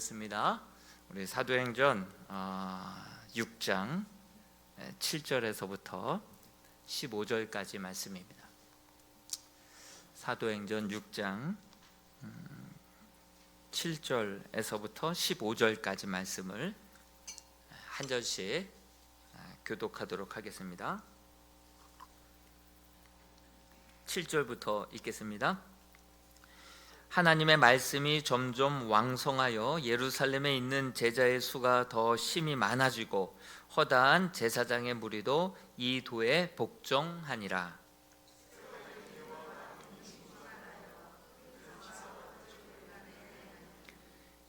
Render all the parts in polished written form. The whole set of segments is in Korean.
습니다. 우리 사도행전 6장 7절에서부터 15절까지 말씀입니다. 사도행전 6장 7절에서부터 15절까지 말씀을 한 절씩 교독하도록 하겠습니다. 7절부터 읽겠습니다. 하나님의 말씀이 점점 왕성하여 예루살렘에 있는 제자의 수가 더 심히 많아지고 허다한 제사장의 무리도 이 도에 복종하니라.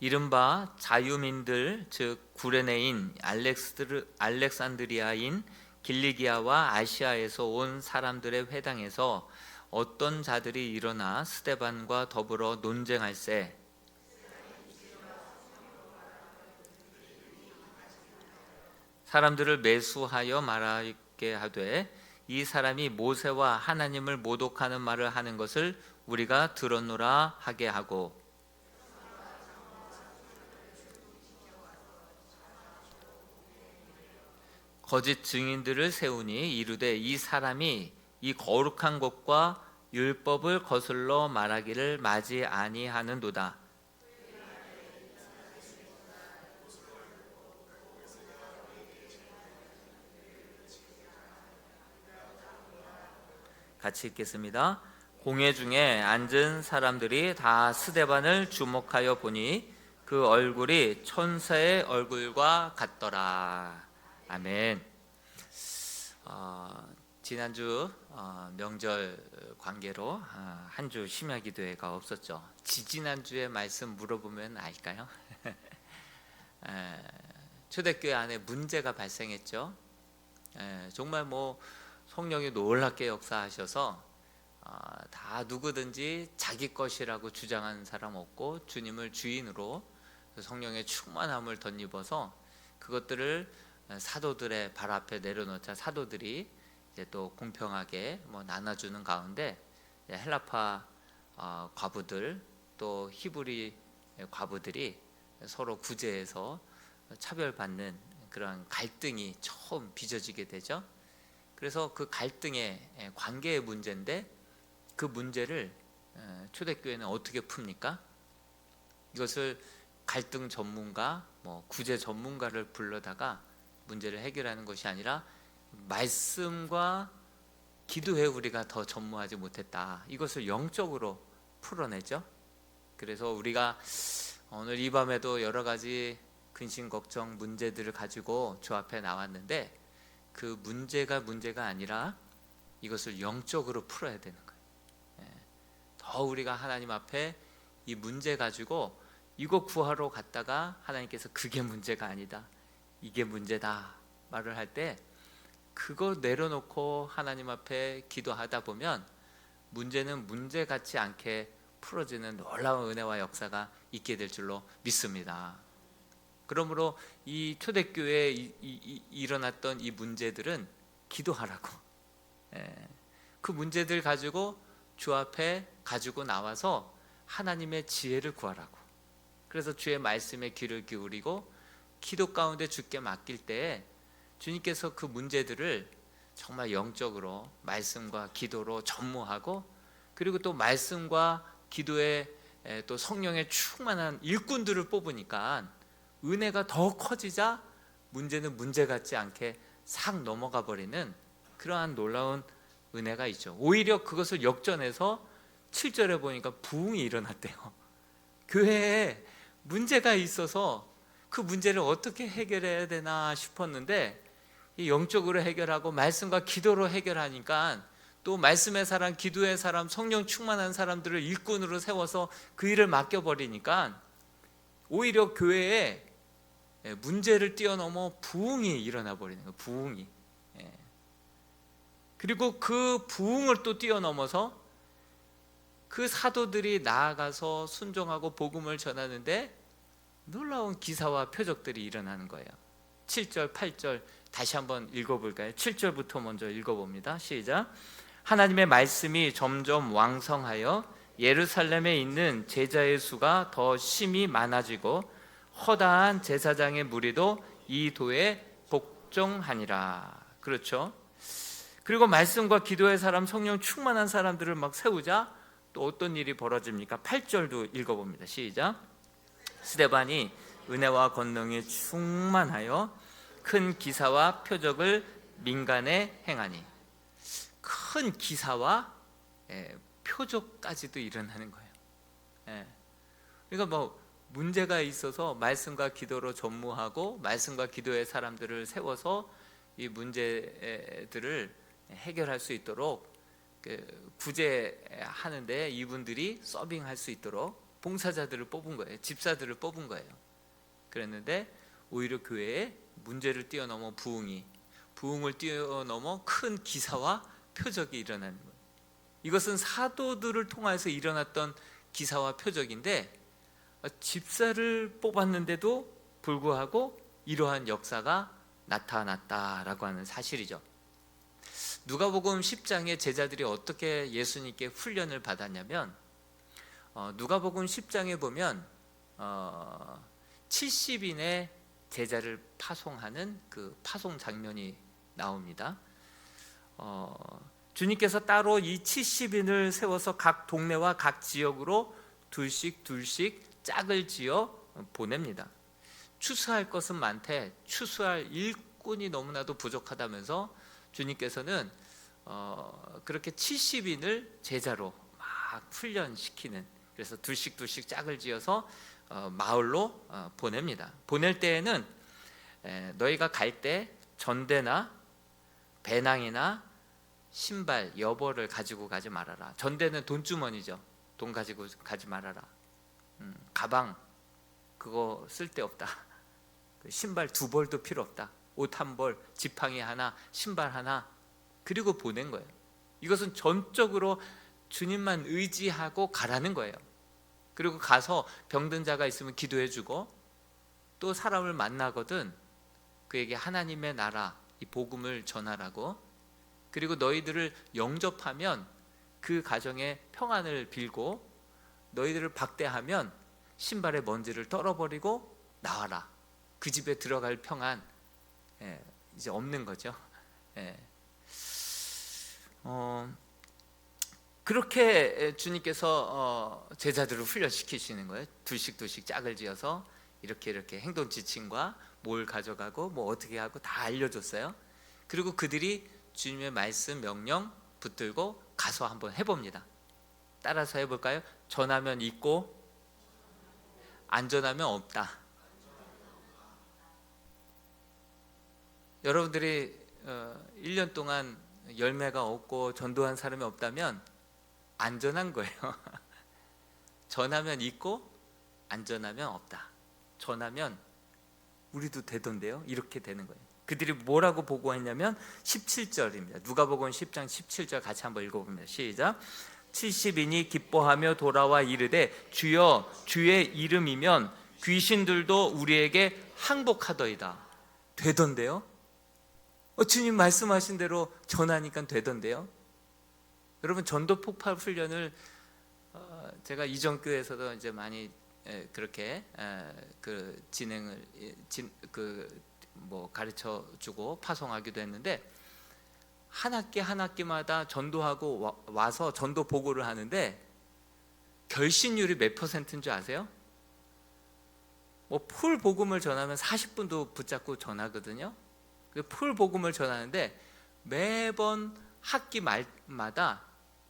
이른바 자유민들 즉 구레네인 알렉산드리아인 길리기아와 아시아에서 온 사람들의 회당에서 어떤 자들이 일어나 스데반과 더불어 논쟁할세 사람들을 매수하여 말하게 하되 이 사람이 모세와 하나님을 모독하는 말을 하는 것을 우리가 들었노라 하게 하고 거짓 증인들을 세우니 이르되 이 사람이 이 거룩한 것과 율법을 거슬러 말하기를 마지 아니하는도다. 같이 읽겠습니다. 공회 중에 앉은 사람들이 다 스데반을 주목하여 보니 그 얼굴이 천사의 얼굴과 같더라. 아멘. 지난주 명절 관계로 한 주 심야기도회가 없었죠. 지지난주에 말씀 물어보면 알까요? 초대교회 안에 문제가 발생했죠. 정말 성령이 놀랍게 역사하셔서 다 누구든지 자기 것이라고 주장하는 사람 없고 주님을 주인으로 성령의 충만함을 덧입어서 그것들을 사도들의 발 앞에 내려놓자 사도들이 이제 또 공평하게 나눠주는 가운데 헬라파 과부들 또 히브리 과부들이 서로 구제해서 차별받는 그런 갈등이 처음 빚어지게 되죠. 그래서 그 갈등의 관계의 문제인데 그 문제를 초대교회는 어떻게 풉니까? 이것을 갈등 전문가, 구제 전문가를 불러다가 문제를 해결하는 것이 아니라 말씀과 기도에 우리가 더 전무하지 못했다. 이것을 영적으로 풀어내죠. 그래서 우리가 오늘 이 밤에도 여러 가지 근심 걱정 문제들을 가지고 주 앞에 나왔는데 그 문제가 아니라 이것을 영적으로 풀어야 되는 거예요. 더 우리가 하나님 앞에 이 문제 가지고 이거 구하러 갔다가 하나님께서 그게 문제가 아니다, 이게 문제다 말을 할 때 그거 내려놓고 하나님 앞에 기도하다 보면 문제는 문제 같지 않게 풀어지는 놀라운 은혜와 역사가 있게 될 줄로 믿습니다. 그러므로 이 초대교회에 일어났던 이 문제들은 기도하라고, 그 문제들 가지고 주 앞에 가지고 나와서 하나님의 지혜를 구하라고. 그래서 주의 말씀에 귀를 기울이고 기도 가운데 주께 맡길 때에 주님께서 그 문제들을 정말 영적으로 말씀과 기도로 전무하고 그리고 또 말씀과 기도에 또 성령의 충만한 일꾼들을 뽑으니까 은혜가 더 커지자 문제는 문제 같지 않게 싹 넘어가 버리는 그러한 놀라운 은혜가 있죠. 오히려 그것을 역전해서 7절에 보니까 부흥이 일어났대요. 교회에 문제가 있어서 그 문제를 어떻게 해결해야 되나 싶었는데 영적으로 해결하고 말씀과 기도로 해결하니까 또 말씀의 사람, 기도의 사람, 성령 충만한 사람들을 일꾼으로 세워서 그 일을 맡겨버리니까 오히려 교회에 문제를 뛰어넘어 부흥이 일어나 버리는 거예요. 부흥이. 그리고 그 부흥을 또 뛰어넘어서 그 사도들이 나아가서 순종하고 복음을 전하는데 놀라운 기사와 표적들이 일어나는 거예요. 7절, 8절 다시 한번 읽어볼까요? 7절부터 먼저 읽어봅니다. 시작. 하나님의 말씀이 점점 왕성하여 예루살렘에 있는 제자의 수가 더 심히 많아지고 허다한 제사장의 무리도 이 도에 복종하니라. 그렇죠? 그리고 말씀과 기도의 사람, 성령 충만한 사람들을 막 세우자 또 어떤 일이 벌어집니까? 8절도 읽어봅니다. 시작. 스데반이 은혜와 권능에 충만하여 큰 기사와 표적을 민간에 행하니. 큰 기사와 표적까지도 일어나는 거예요. 그러니까 뭐 문제가 있어서 말씀과 기도로 전무하고 말씀과 기도의 사람들을 세워서 이 문제들을 해결할 수 있도록 구제하는데 이분들이 서빙할 수 있도록 봉사자들을 뽑은 거예요. 집사들을 뽑은 거예요. 그랬는데 오히려 교회에 문제를 뛰어넘어 부흥을 뛰어넘어 큰 기사와 표적이 일어나는 거예요. 이것은 사도들을 통해서 일어났던 기사와 표적인데 집사를 뽑았는데도 불구하고 이러한 역사가 나타났다라고 하는 사실이죠. 누가복음 10장에 제자들이 어떻게 예수님께 훈련을 받았냐면 누가복음 10장에 보면 70인의 제자를 파송하는 그 파송 장면이 나옵니다. 주님께서 따로 이 70인을 세워서 각 동네와 각 지역으로 둘씩 짝을 지어 보냅니다. 추수할 것은 많되 추수할 일꾼이 너무나도 부족하다면서 주님께서는 그렇게 70인을 제자로 막 훈련시키는, 그래서 둘씩 짝을 지어서 마을로 보냅니다. 보낼 때에는 너희가 갈 때 전대나 배낭이나 신발, 여벌을 가지고 가지 말아라. 전대는 돈주머니죠. 돈 가지고 가지 말아라. 가방 그거 쓸데없다. 신발 2벌도 필요 없다. 옷 1벌, 지팡이 하나, 신발 하나, 그리고 보낸 거예요. 이것은 전적으로 주님만 의지하고 가라는 거예요. 그리고 가서 병든 자가 있으면 기도해주고, 또 사람을 만나거든 그에게 하나님의 나라, 이 복음을 전하라고. 그리고 너희들을 영접하면 그 가정에 평안을 빌고, 너희들을 박대하면 신발의 먼지를 떨어버리고 나와라. 그 집에 들어갈 평안 이제 없는 거죠. 그렇게 주님께서 제자들을 훈련시키시는 거예요. 둘씩 짝을 지어서 이렇게 행동 지침과 뭘 가져가고 뭐 어떻게 하고 다 알려줬어요. 그리고 그들이 주님의 말씀 명령 붙들고 가서 한번 해봅니다. 따라서 해볼까요? 전하면 있고 안 전하면 없다. 여러분들이 1년 동안 열매가 없고 전도한 사람이 없다면 안 전한 거예요. 전하면 있고 안 전하면 없다. 전하면 우리도 되던데요. 이렇게 되는 거예요. 그들이 뭐라고 보고했냐면 17절입니다. 누가복음 10장 17절 같이 한번 읽어봅니다. 시작. 70인이 기뻐하며 돌아와 이르되 주여 주의 이름이면 귀신들도 우리에게 항복하더이다. 되던데요. 주님 말씀하신 대로 전하니까 되던데요. 여러분, 전도 폭발 훈련을 제가 이전 교회에서도 이제 많이 그렇게 그 진행을 가르쳐 주고 파송하기도 했는데, 한 학기마다 전도하고 와서 전도 보고를 하는데 결신율이 몇 %인 줄 아세요? 풀 복음을 전하면 40분도 붙잡고 전하거든요. 풀 복음을 전하는데 매번 학기 말마다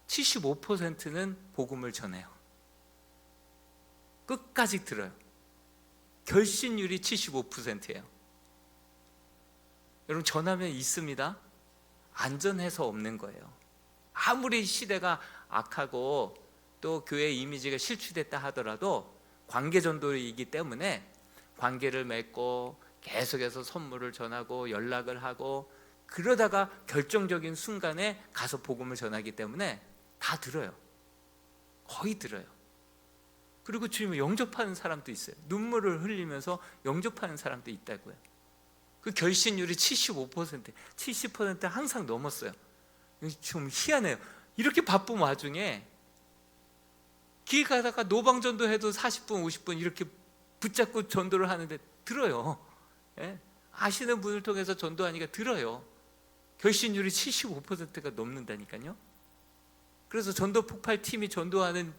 75%는 복음을 전해요. 끝까지 들어요. 결신율이 75%예요. 여러분, 전하면 있습니다. 안전해서 없는 거예요. 아무리 시대가 악하고 또 교회 이미지가 실추됐다 하더라도 관계전도이기 때문에 관계를 맺고 계속해서 선물을 전하고 연락을 하고, 그러다가 결정적인 순간에 가서 복음을 전하기 때문에 다 들어요. 거의 들어요. 그리고 주님을 영접하는 사람도 있어요. 눈물을 흘리면서 영접하는 사람도 있다고요. 그 결신율이 75%, 70% 항상 넘었어요. 좀 희한해요. 이렇게 바쁜 와중에 길 가다가 노방전도 해도 40분, 50분 이렇게 붙잡고 전도를 하는데 들어요. 예? 아시는 분을 통해서 전도하니까 들어요. 결신율이 75%가 넘는다니까요. 그래서 전도 폭발팀이 전도하는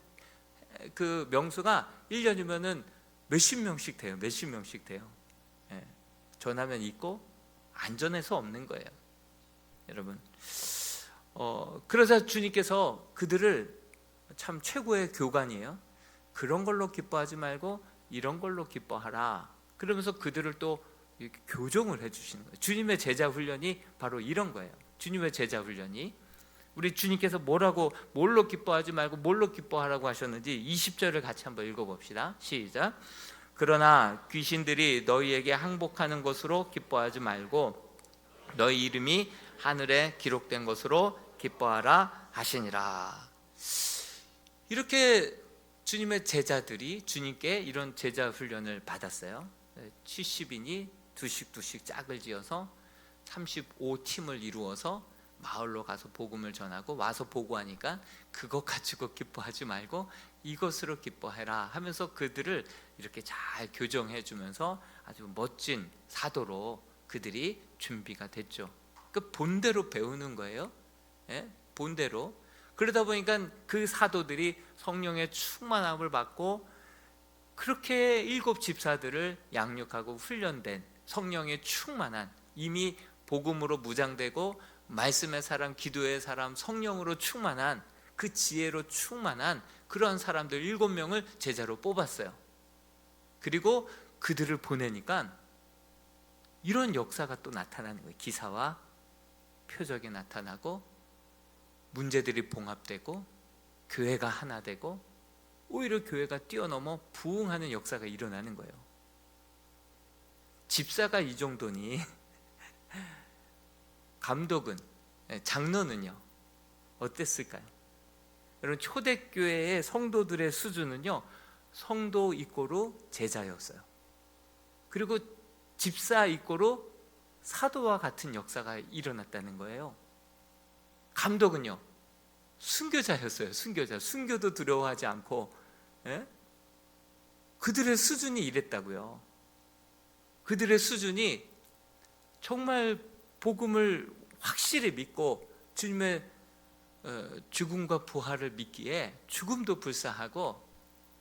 그 명수가 1년이면은 몇십 명씩 돼요. 몇십 명씩 돼요. 예. 전하면 있고 안 전해서 없는 거예요. 여러분, 그래서 주님께서 그들을 참 최고의 교관이에요. 그런 걸로 기뻐하지 말고 이런 걸로 기뻐하라. 그러면서 그들을 또 이렇게 교정을 해주시는 거예요. 주님의 제자 훈련이 바로 이런 거예요. 주님의 제자 훈련이, 우리 주님께서 뭘로 기뻐하지 말고 뭘로 기뻐하라고 하셨는지 20절을 같이 한번 읽어봅시다. 시작. 그러나 귀신들이 너희에게 항복하는 것으로 기뻐하지 말고 너희 이름이 하늘에 기록된 것으로 기뻐하라 하시니라. 이렇게 주님의 제자들이 주님께 이런 제자 훈련을 받았어요. 70인이 두씩 짝을 지어서 35팀을 이루어서 마을로 가서 복음을 전하고 와서 보고하니까 그것 가지고 기뻐하지 말고 이것으로 기뻐해라 하면서 그들을 이렇게 잘 교정해 주면서 아주 멋진 사도로 그들이 준비가 됐죠. 그 본대로 배우는 거예요. 예? 본대로. 그러다 보니까 그 사도들이 성령의 충만함을 받고 그렇게 7 집사들을 양육하고 훈련된 성령의 충만한, 이미 복음으로 무장되고 말씀의 사람, 기도의 사람, 성령으로 충만한, 그 지혜로 충만한 그러한 사람들 7명을 제자로 뽑았어요. 그리고 그들을 보내니까 이런 역사가 또 나타나는 거예요. 기사와 표적이 나타나고 문제들이 봉합되고 교회가 하나 되고 오히려 교회가 뛰어넘어 부흥하는 역사가 일어나는 거예요. 집사가 이 정도니 감독은, 장로는요 어땠을까요? 여러분, 초대교회의 성도들의 수준은요 성도 이꼬로 제자였어요. 그리고 집사 이꼬로 사도와 같은 역사가 일어났다는 거예요. 감독은요 순교자였어요. 순교도 두려워하지 않고. 예? 그들의 수준이 이랬다고요. 그들의 수준이 정말 복음을 확실히 믿고 주님의 죽음과 부활을 믿기에 죽음도 불사하고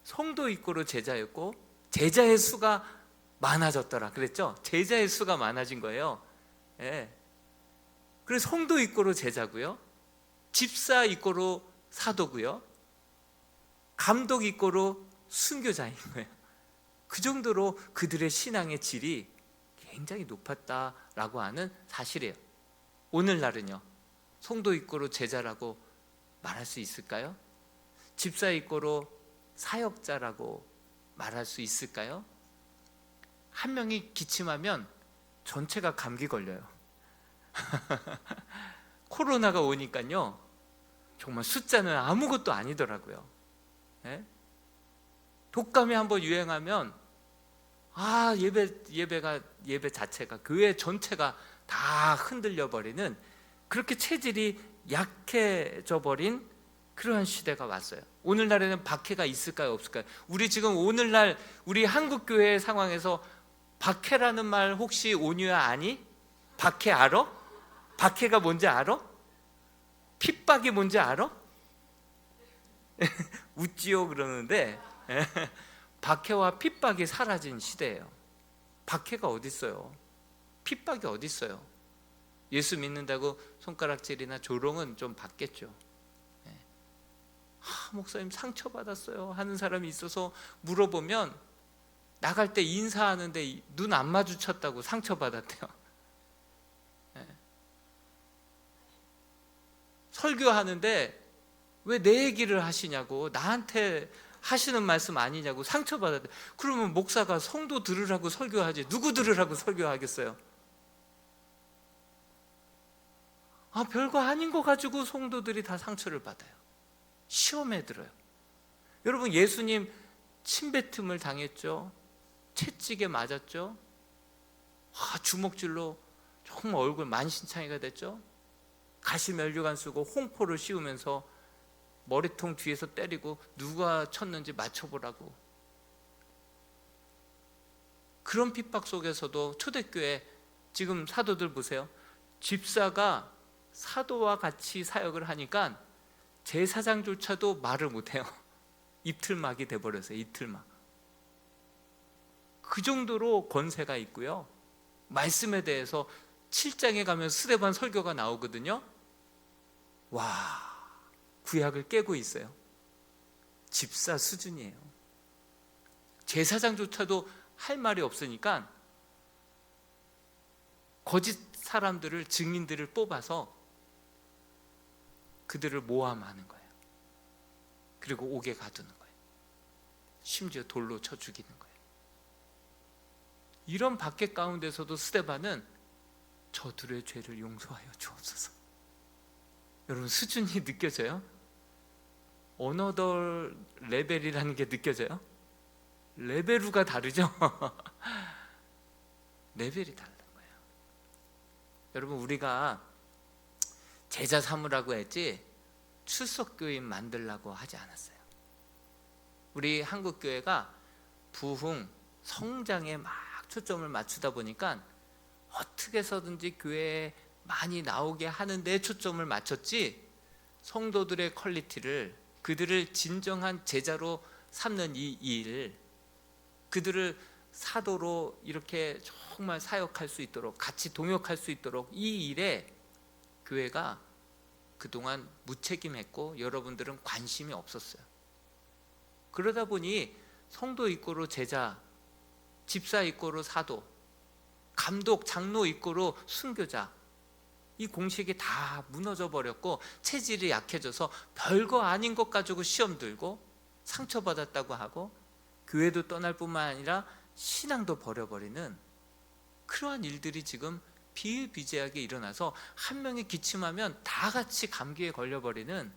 성도 이꼬로 제자였고, 제자의 수가 많아졌더라 그랬죠. 제자의 수가 많아진 거예요. 예. 그래서 성도 이꼬로 제자고요, 집사 이꼬로 사도고요, 감독 이꼬로 순교자인 거예요. 그 정도로 그들의 신앙의 질이 굉장히 높았다라고 하는 사실이에요. 오늘날은요 성도 이꼬로 제자라고 말할 수 있을까요? 집사 이꼬로 사역자라고 말할 수 있을까요? 한 명이 기침하면 전체가 감기 걸려요. 코로나가 오니까요 정말 숫자는 아무것도 아니더라고요. 예? 독감이 한번 유행하면 예배 자체가, 교회 전체가 다 흔들려 버리는, 그렇게 체질이 약해져 버린 그러한 시대가 왔어요. 오늘날에는 박해가 있을까요, 없을까요? 우리 지금 오늘날 우리 한국 교회의 상황에서 박해라는 말 혹시 온유야 아니? 박해 알아? 박해가 뭔지 알아? 핍박이 뭔지 알아? 웃지요 그러는데 박해와 핍박이 사라진 시대예요. 박해가 어디 있어요? 핍박이 어디 있어요? 예수 믿는다고 손가락질이나 조롱은 좀 받겠죠. 목사님 상처받았어요 하는 사람이 있어서 물어보면 나갈 때 인사하는데 눈 안 마주쳤다고 상처받았대요. 설교하는데 왜 내 얘기를 하시냐고, 나한테 하시는 말씀 아니냐고 상처받았대. 그러면 목사가 성도 들으라고 설교하지 누구 들으라고 설교하겠어요? 별거 아닌 거 가지고 성도들이 다 상처를 받아요. 시험에 들어요. 여러분, 예수님 침뱉음을 당했죠. 채찍에 맞았죠. 주먹질로 정말 얼굴 만신창이가 됐죠. 가시면류관 쓰고 홍포를 씌우면서 머리통 뒤에서 때리고 누가 쳤는지 맞춰보라고. 그런 핍박 속에서도 초대교회 지금 사도들 보세요. 집사가 사도와 같이 사역을 하니까 제사장조차도 말을 못해요. 입틀막이 돼버렸어요. 입틀막. 그 정도로 권세가 있고요. 말씀에 대해서 7장에 가면 스데반 설교가 나오거든요. 와, 구약을 깨고 있어요. 집사 수준이에요. 제사장조차도 할 말이 없으니까 거짓 사람들을, 증인들을 뽑아서 그들을 모함하는 거예요. 그리고 옥에 가두는 거예요. 심지어 돌로 쳐 죽이는 거예요. 이런 박해 가운데서도 스데반은 저들의 죄를 용서하여 주옵소서. 여러분, 수준이 느껴져요? 어너더 레벨이라는 게 느껴져요? 레벨우가 다르죠? 레벨이 다른 거예요. 여러분, 우리가 제자 삼으라고 했지 출석교인 만들라고 하지 않았어요. 우리 한국교회가 부흥, 성장에 막 초점을 맞추다 보니까 어떻게 해서든지 교회에 많이 나오게 하는 데 초점을 맞췄지, 성도들의 퀄리티를, 그들을 진정한 제자로 삼는 이 일, 그들을 사도로 이렇게 정말 사역할 수 있도록, 같이 동역할 수 있도록 이 일에 교회가 그동안 무책임했고 여러분들은 관심이 없었어요. 그러다 보니 성도 이꼬로 제자, 집사 이꼬로 사도, 감독, 장로 이꼬로 순교자, 이 공식이 다 무너져 버렸고 체질이 약해져서 별거 아닌 것 가지고 시험 들고 상처받았다고 하고 교회도 떠날 뿐만 아니라 신앙도 버려버리는 그러한 일들이 지금 비일비재하게 일어나서 한 명이 기침하면 다 같이 감기에 걸려버리는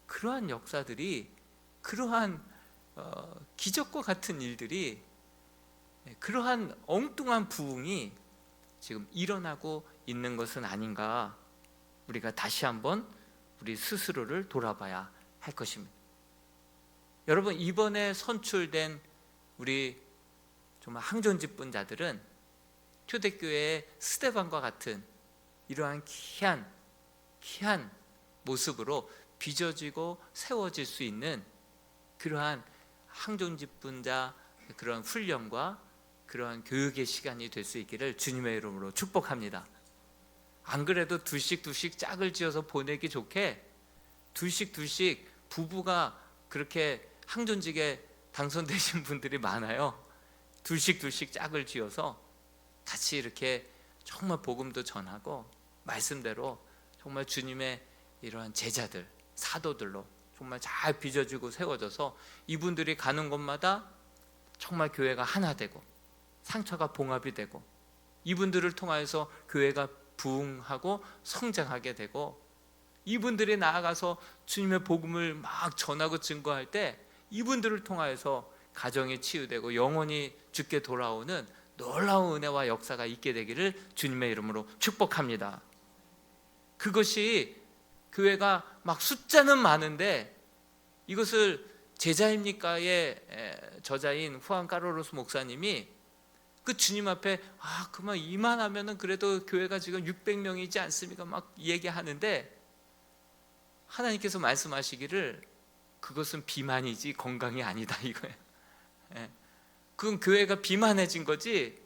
그러한 역사들이, 그러한 기적과 같은 일들이, 그러한 엉뚱한 부흥이 지금 일어나고 있는 것은 아닌가, 우리가 다시 한번 우리 스스로를 돌아봐야 할 것입니다. 여러분, 이번에 선출된 우리 정말 항존직분자들은 초대교회의 스데반과 같은 이러한 귀한 모습으로 빚어지고 세워질 수 있는 그러한 항존직분자 그런 훈련과 그러한 교육의 시간이 될 수 있기를 주님의 이름으로 축복합니다. 안 그래도 둘씩 짝을 지어서 보내기 좋게 둘씩 부부가 그렇게 항존직에 당선되신 분들이 많아요. 둘씩 짝을 지어서 같이 이렇게 정말 복음도 전하고 말씀대로 정말 주님의 이러한 제자들, 사도들로 정말 잘 빚어지고 세워져서 이분들이 가는 곳마다 정말 교회가 하나 되고 상처가 봉합이 되고 이분들을 통하여서 교회가 부흥하고 성장하게 되고, 이분들이 나아가서 주님의 복음을 막 전하고 증거할 때 이분들을 통하여서 가정이 치유되고 영혼이 주께 돌아오는 놀라운 은혜와 역사가 있게 되기를 주님의 이름으로 축복합니다. 그것이 교회가 막 숫자는 많은데 이것을 제자입니까의 저자인 후안 카르로스 목사님이 그 주님 앞에 그만 이만하면은 그래도 교회가 지금 600명이지 않습니까? 막 얘기하는데 하나님께서 말씀하시기를 그것은 비만이지 건강이 아니다 이거예요. 그건 교회가 비만해진 거지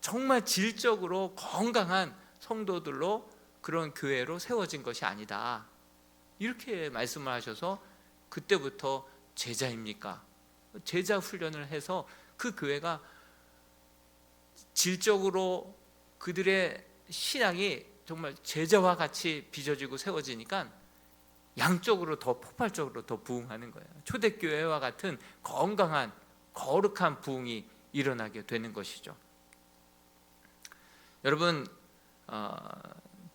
정말 질적으로 건강한 성도들로 그런 교회로 세워진 것이 아니다, 이렇게 말씀을 하셔서 그때부터 제자입니까? 제자 훈련을 해서 그 교회가 질적으로 그들의 신앙이 정말 제자와 같이 빚어지고 세워지니까 양쪽으로 더 폭발적으로 더 부흥하는 거예요. 초대교회와 같은 건강한 거룩한 부흥이 일어나게 되는 것이죠. 여러분,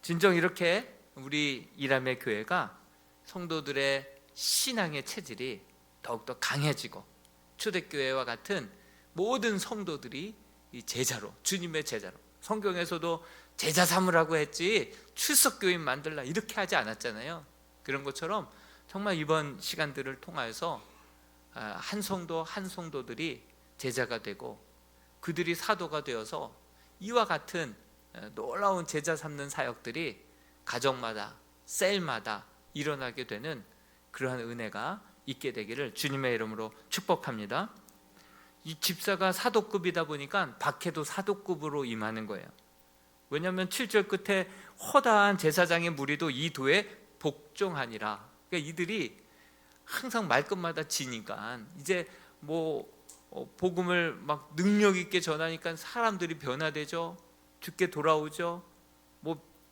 진정 이렇게 우리 이람의 교회가 성도들의 신앙의 체질이 더욱더 강해지고 초대교회와 같은 모든 성도들이 이 제자로, 주님의 제자로, 성경에서도 제자 삼으라고 했지 출석교인 만들라 이렇게 하지 않았잖아요. 그런 것처럼 정말 이번 시간들을 통하여서 한 성도 한 성도들이 제자가 되고 그들이 사도가 되어서 이와 같은 놀라운 제자 삼는 사역들이 가정마다 셀마다 일어나게 되는 그러한 은혜가 있게 되기를 주님의 이름으로 축복합니다. 이 집사가 사도급이다 보니까 박해도 사도급으로 임하는 거예요. 왜냐하면 7절 끝에 허다한 제사장의 무리도 이 도에 복종하니라. 그러니까 이들이 항상 말끝마다 지니까 이제 복음을 막 능력 있게 전하니까 사람들이 변화되죠. 죽게 돌아오죠.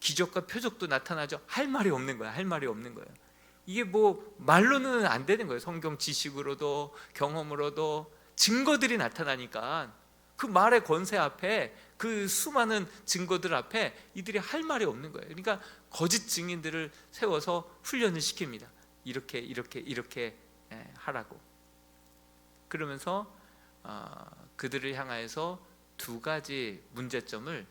기적과 표적도 나타나죠. 할 말이 없는 거야. 할 말이 없는 거예요. 이게 말로는 안 되는 거예요. 성경 지식으로도 경험으로도 증거들이 나타나니까 그 말의 권세 앞에, 그 수많은 증거들 앞에 이들이 할 말이 없는 거예요. 그러니까 거짓 증인들을 세워서 훈련을 시킵니다. 이렇게 하라고. 그러면서 그들을 향하여서 두 가지 문제점을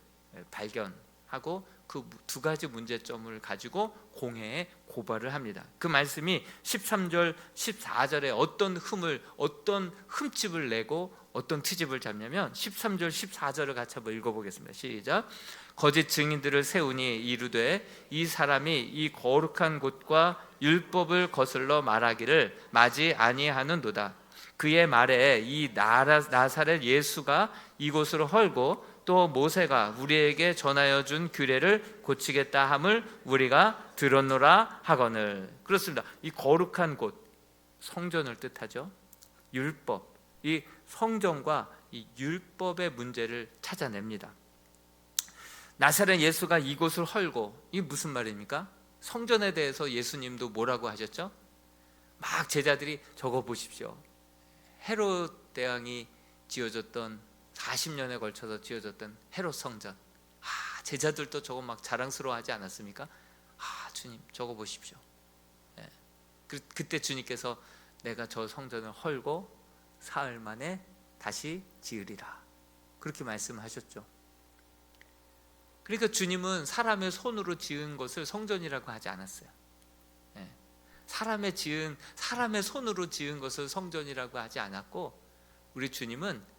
발견하고 그 두 가지 문제점을 가지고 공회에 고발을 합니다. 그 말씀이 13절 14절에 어떤 흠집을 내고 어떤 트집을 잡냐면 13절 14절을 같이 한번 읽어보겠습니다. 시작. 거짓 증인들을 세우니 이르되 이 사람이 이 거룩한 곳과 율법을 거슬러 말하기를 마지 아니하는도다. 그의 말에 이 나사렛 예수가 이곳으로 헐고 또 모세가 우리에게 전하여 준 규례를 고치겠다 함을 우리가 들었노라 하거늘. 그렇습니다. 이 거룩한 곳, 성전을 뜻하죠. 율법, 이 성전과 이 율법의 문제를 찾아냅니다. 나사렛 예수가 이곳을 헐고, 이게 무슨 말입니까? 성전에 대해서 예수님도 뭐라고 하셨죠? 막 제자들이 적어 보십시오. 헤롯 대왕이 지어줬던 40년에 걸쳐서 지어졌던 헤롯 성전. 제자들도 저거 막 자랑스러워하지 않았습니까? 주님 저거 보십시오. 그때 주님께서 내가 저 성전을 헐고 사흘 만에 다시 지으리라, 그렇게 말씀하셨죠. 그러니까 주님은 사람의 손으로 지은 것을 성전이라고 하지 않았어요. 사람의 손으로 지은 것을 성전이라고 하지 않았고, 우리 주님은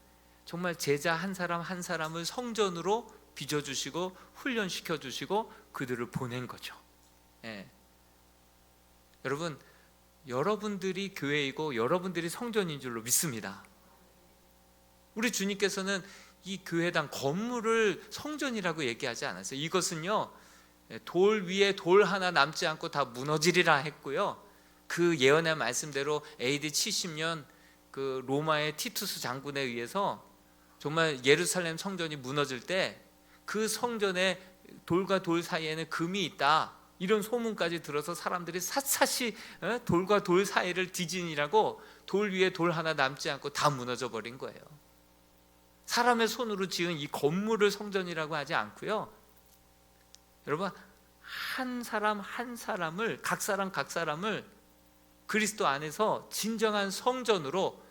정말 제자 한 사람 한 사람을 성전으로 빚어주시고 훈련시켜주시고 그들을 보낸 거죠. 여러분들이 교회이고 여러분들이 성전인 줄로 믿습니다. 우리 주님께서는 이 교회당 건물을 성전이라고 얘기하지 않았어요. 이것은요, 돌 위에 돌 하나 남지 않고 다 무너지리라 했고요, 그 예언의 말씀대로 AD 70년 그 로마의 티투스 장군에 의해서 정말 예루살렘 성전이 무너질 때 그 성전에 돌과 돌 사이에는 금이 있다, 이런 소문까지 들어서 사람들이 샅샅이 돌과 돌 사이를 뒤지니라고 돌 위에 돌 하나 남지 않고 다 무너져 버린 거예요. 사람의 손으로 지은 이 건물을 성전이라고 하지 않고요, 여러분, 한 사람 한 사람을, 각 사람을 그리스도 안에서 진정한 성전으로,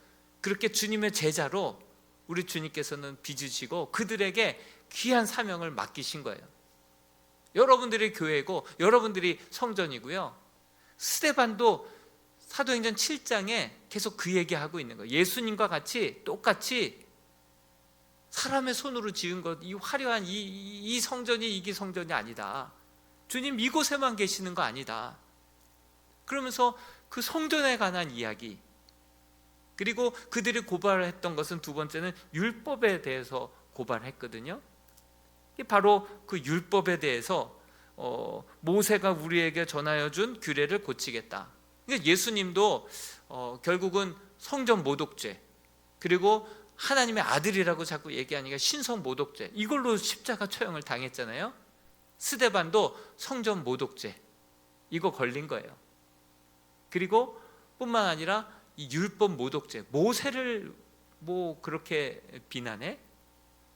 그렇게 주님의 제자로 우리 주님께서는 빚으시고 그들에게 귀한 사명을 맡기신 거예요. 여러분들이 교회고 여러분들이 성전이고요. 스데반도 사도행전 7장에 계속 그 얘기하고 있는 거예요. 예수님과 같이 똑같이 사람의 손으로 지은 것, 이 화려한 이 성전이 이게 성전이 아니다. 주님 이곳에만 계시는 거 아니다. 그러면서 그 성전에 관한 이야기, 그리고 그들이 고발했던 것은 두 번째는 율법에 대해서 고발했거든요. 바로 그 율법에 대해서 모세가 우리에게 전하여 준 규례를 고치겠다. 그러니까 예수님도 결국은 성전 모독죄, 그리고 하나님의 아들이라고 자꾸 얘기하니까 신성 모독죄, 이걸로 십자가 처형을 당했잖아요. 스데반도 성전 모독죄, 이거 걸린 거예요. 그리고 뿐만 아니라 이 율법 모독죄, 모세를 그렇게 비난해?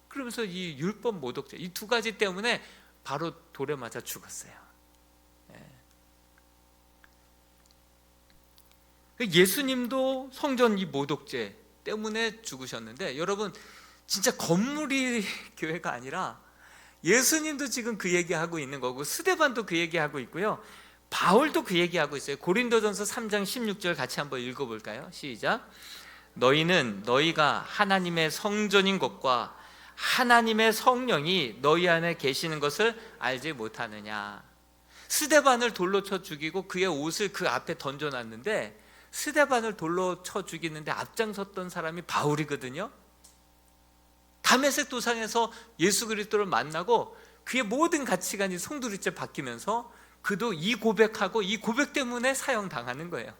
그러면서 이 율법 모독죄, 이 두 가지 때문에 바로 돌에 맞아 죽었어요. 예수님도 성전 이 모독죄 때문에 죽으셨는데, 여러분 진짜 건물이 교회가 아니라 예수님도 지금 그 얘기하고 있는 거고, 스데반도 그 얘기하고 있고요, 바울도 그 얘기하고 있어요. 고린도전서 3장 16절 같이 한번 읽어볼까요? 시작. 너희는 너희가 하나님의 성전인 것과 하나님의 성령이 너희 안에 계시는 것을 알지 못하느냐. 스데반을 돌로 쳐 죽이고 그의 옷을 그 앞에 던져놨는데, 스데반을 돌로 쳐 죽이는데 앞장섰던 사람이 바울이거든요. 다메섹 도상에서 예수 그리스도를 만나고 그의 모든 가치관이 송두리째 바뀌면서 그도 이 고백하고 이 고백 때문에 사형당하는 거예요.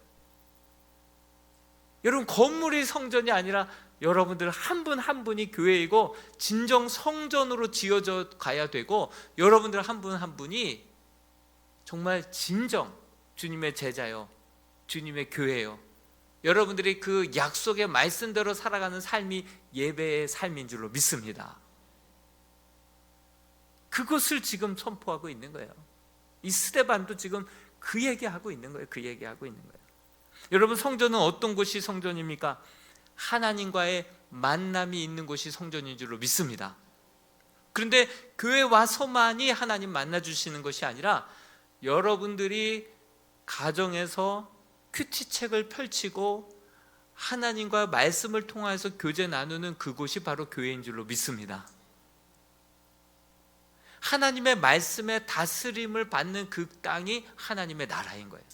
여러분, 건물이 성전이 아니라 여러분들 한 분 한 분이 교회이고 진정 성전으로 지어져 가야 되고, 여러분들 한 분 한 분이 정말 진정 주님의 제자요, 주님의 교회요, 여러분들이 그 약속의 말씀대로 살아가는 삶이 예배의 삶인 줄로 믿습니다. 그것을 지금 선포하고 있는 거예요. 이 스데반도 지금 그 얘기하고 있는 거예요. 그 얘기하고 있는 거예요. 여러분, 성전은 어떤 곳이 성전입니까? 하나님과의 만남이 있는 곳이 성전인 줄로 믿습니다. 그런데 교회 와서만이 하나님 만나주시는 것이 아니라 여러분들이 가정에서 큐티책을 펼치고 하나님과 말씀을 통해서 교제 나누는 그곳이 바로 교회인 줄로 믿습니다. 하나님의 말씀의 다스림을 받는 그 땅이 하나님의 나라인 거예요.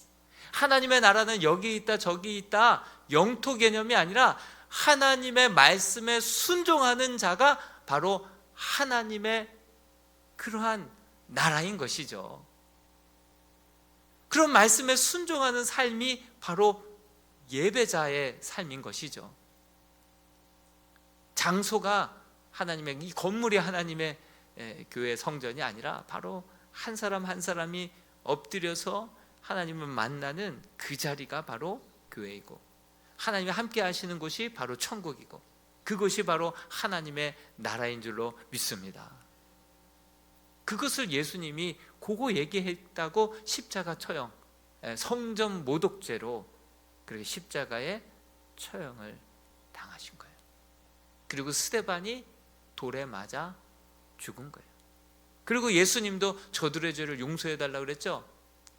하나님의 나라는 여기 있다 저기 있다 영토 개념이 아니라 하나님의 말씀에 순종하는 자가 바로 하나님의 그러한 나라인 것이죠. 그런 말씀에 순종하는 삶이 바로 예배자의 삶인 것이죠. 장소가 하나님의, 이 건물이 하나님의 교회 성전이 아니라 바로 한 사람 한 사람이 엎드려서 하나님을 만나는 그 자리가 바로 교회이고, 하나님이 함께 하시는 곳이 바로 천국이고, 그것이 바로 하나님의 나라인 줄로 믿습니다. 그것을 예수님이 그거 얘기했다고 십자가 처형, 성전 모독죄로 그렇게 십자가에 처형을 당하신 거예요. 그리고 스데반이 돌에 맞아 죽은 거예요. 그리고 예수님도 저들의 죄를 용서해 달라고 그랬죠.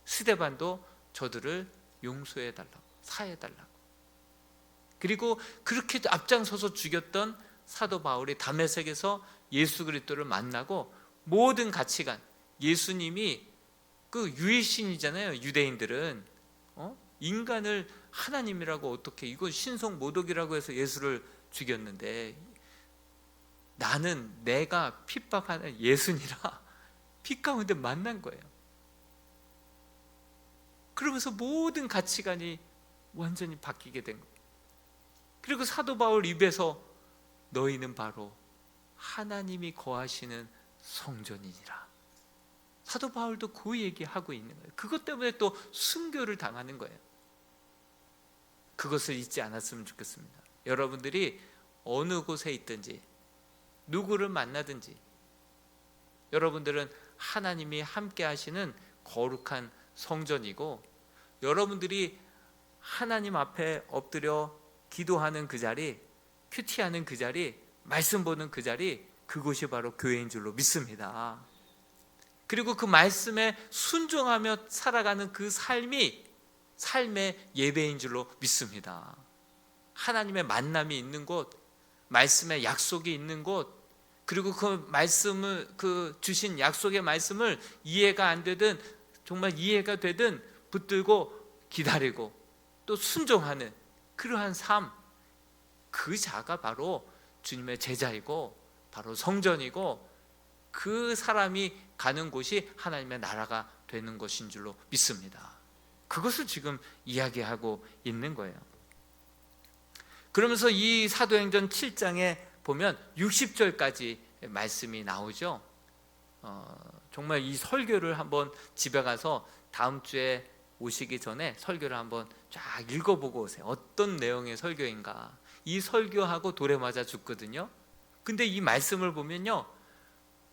스데반도 저들을 용서해 달라고, 사해 달라고. 그리고 그렇게 앞장서서 죽였던 사도 바울이 다메섹에서 예수 그리스도를 만나고 모든 가치관, 예수님이 그 유일신이잖아요. 유대인들은 인간을 하나님이라고 어떻게, 이거 신성 모독이라고 해서 예수를 죽였는데, 나는 내가 핍박하는 예수니라 피 가운데 만난 거예요. 그러면서 모든 가치관이 완전히 바뀌게 된 거예요. 그리고 사도 바울 입에서 너희는 바로 하나님이 거하시는 성전이니라. 사도 바울도 그 얘기하고 있는 거예요. 그것 때문에 또 순교를 당하는 거예요. 그것을 잊지 않았으면 좋겠습니다. 여러분들이 어느 곳에 있든지 누구를 만나든지 여러분들은 하나님이 함께 하시는 거룩한 성전이고, 여러분들이 하나님 앞에 엎드려 기도하는 그 자리, 큐티하는 그 자리, 말씀 보는 그 자리, 그곳이 바로 교회인 줄로 믿습니다. 그리고 그 말씀에 순종하며 살아가는 그 삶이 삶의 예배인 줄로 믿습니다. 하나님의 만남이 있는 곳, 말씀의 약속이 있는 곳, 그리고 그 말씀을, 그 주신 약속의 말씀을 이해가 안 되든 정말 이해가 되든 붙들고 기다리고 또 순종하는 그러한 삶, 그 자가 바로 주님의 제자이고 바로 성전이고, 그 사람이 가는 곳이 하나님의 나라가 되는 것인 줄로 믿습니다. 그것을 지금 이야기하고 있는 거예요. 그러면서 이 사도행전 7장에 보면 60절까지 말씀이 나오죠. 정말 이 설교를 한번 집에 가서 다음 주에 오시기 전에 설교를 한번 쫙 읽어보고 오세요. 어떤 내용의 설교인가. 이 설교하고 돌에 맞아 죽거든요. 근데 이 말씀을 보면요,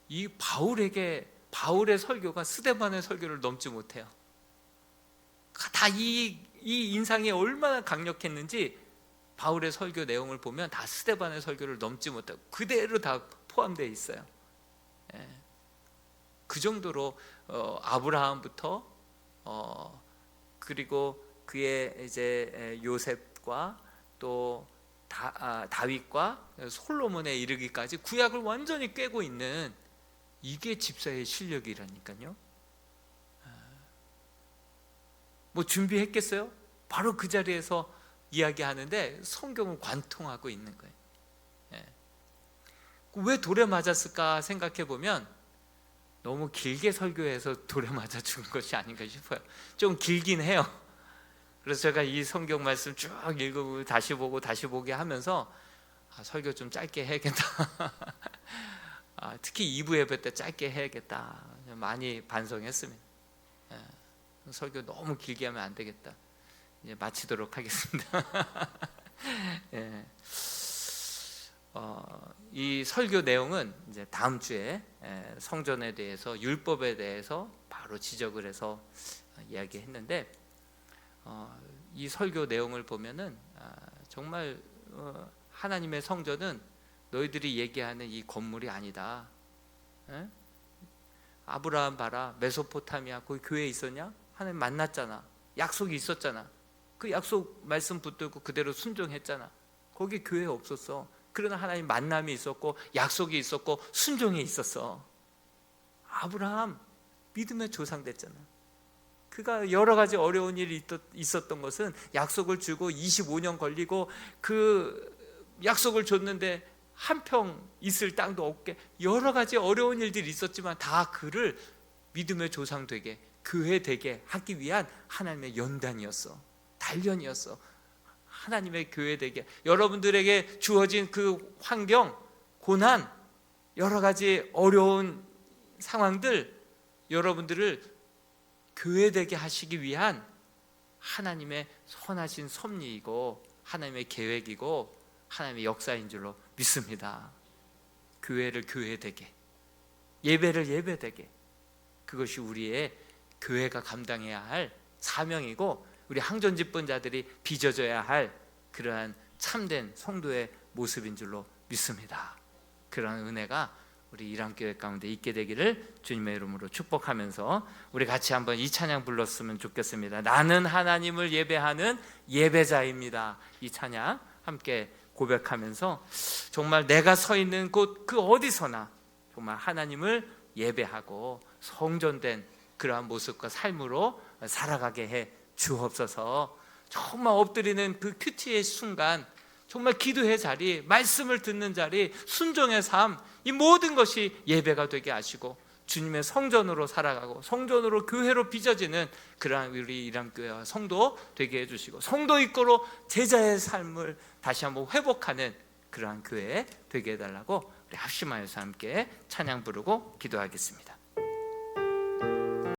이 바울의 설교가 스데반의 설교를 넘지 못해요. 다 이 인상이 얼마나 강력했는지 바울의 설교 내용을 보면 다 스데반의 설교를 넘지 못하고 그대로 다 포함되어 있어요. 그 정도로 아브라함부터 그리고 그의 이제 요셉과 또 다윗과 솔로몬에 이르기까지 구약을 완전히 꿰고 있는 이게 집사의 실력이라니까요. 뭐 준비했겠어요? 바로 그 자리에서 이야기하는데 성경을 관통하고 있는 거예요. 왜 돌에 맞았을까 생각해 보면 너무 길게 설교해서 돌에 맞아 죽은 것이 아닌가 싶어요. 좀 길긴 해요. 그래서 제가 이 성경 말씀 쭉 읽고 다시 보고 다시 보게 하면서 설교 좀 짧게 해야겠다. 특히 2부 예배 때 짧게 해야겠다. 많이 반성했습니다. 설교 너무 길게 하면 안 되겠다. 이제 마치도록 하겠습니다. 예. 이 설교 내용은 이제 다음 주에 성전에 대해서, 율법에 대해서 바로 지적을 해서 이야기했는데, 이 설교 내용을 보면은 정말 하나님의 성전은 너희들이 얘기하는 이 건물이 아니다. 아브라함 봐라, 메소포타미아 거기 교회 있었냐? 하나님 만났잖아. 약속이 있었잖아. 그 약속 말씀 붙들고 그대로 순종했잖아. 거기 교회 없었어. 그러나 하나님 만남이 있었고 약속이 있었고 순종이 있었어. 아브라함 믿음의 조상 됐잖아. 그가 여러 가지 어려운 일이 있었던 것은 약속을 주고 25년 걸리고 그 약속을 줬는데 한 평 있을 땅도 없게 여러 가지 어려운 일들이 있었지만 다 그를 믿음의 조상 되게, 교회 되게 하기 위한 하나님의 연단이었어. 단련이었어. 하나님의 교회 되게, 여러분들에게 주어진 그 환경, 고난, 여러 가지 어려운 상황들, 여러분들을 교회 되게 하시기 위한 하나님의 선하신 섭리이고 하나님의 계획이고 하나님의 역사인 줄로 믿습니다. 교회를 교회 되게, 예배를 예배 되게, 그것이 우리의 교회가 감당해야 할 사명이고 우리 항전 집권자들이 빚어져야 할 그러한 참된 성도의 모습인 줄로 믿습니다. 그런 은혜가 우리 이랑교회 가운데 있게 되기를 주님의 이름으로 축복하면서 우리 같이 한번 이 찬양 불렀으면 좋겠습니다. 나는 하나님을 예배하는 예배자입니다. 이 찬양 함께 고백하면서 정말 내가 서 있는 곳 그 어디서나 정말 하나님을 예배하고 성전된 그러한 모습과 삶으로 살아가게 해 주옵소서. 정말 엎드리는 그 큐티의 순간, 정말 기도의 자리, 말씀을 듣는 자리, 순종의 삶, 이 모든 것이 예배가 되게 하시고 주님의 성전으로 살아가고 성전으로 교회로 빚어지는 그러한 우리 이랑교회와 성도 되게 해주시고 성도 이끌어 제자의 삶을 다시 한번 회복하는 그러한 교회 되게 해달라고 우리 합심하여서 함께 찬양 부르고 기도하겠습니다.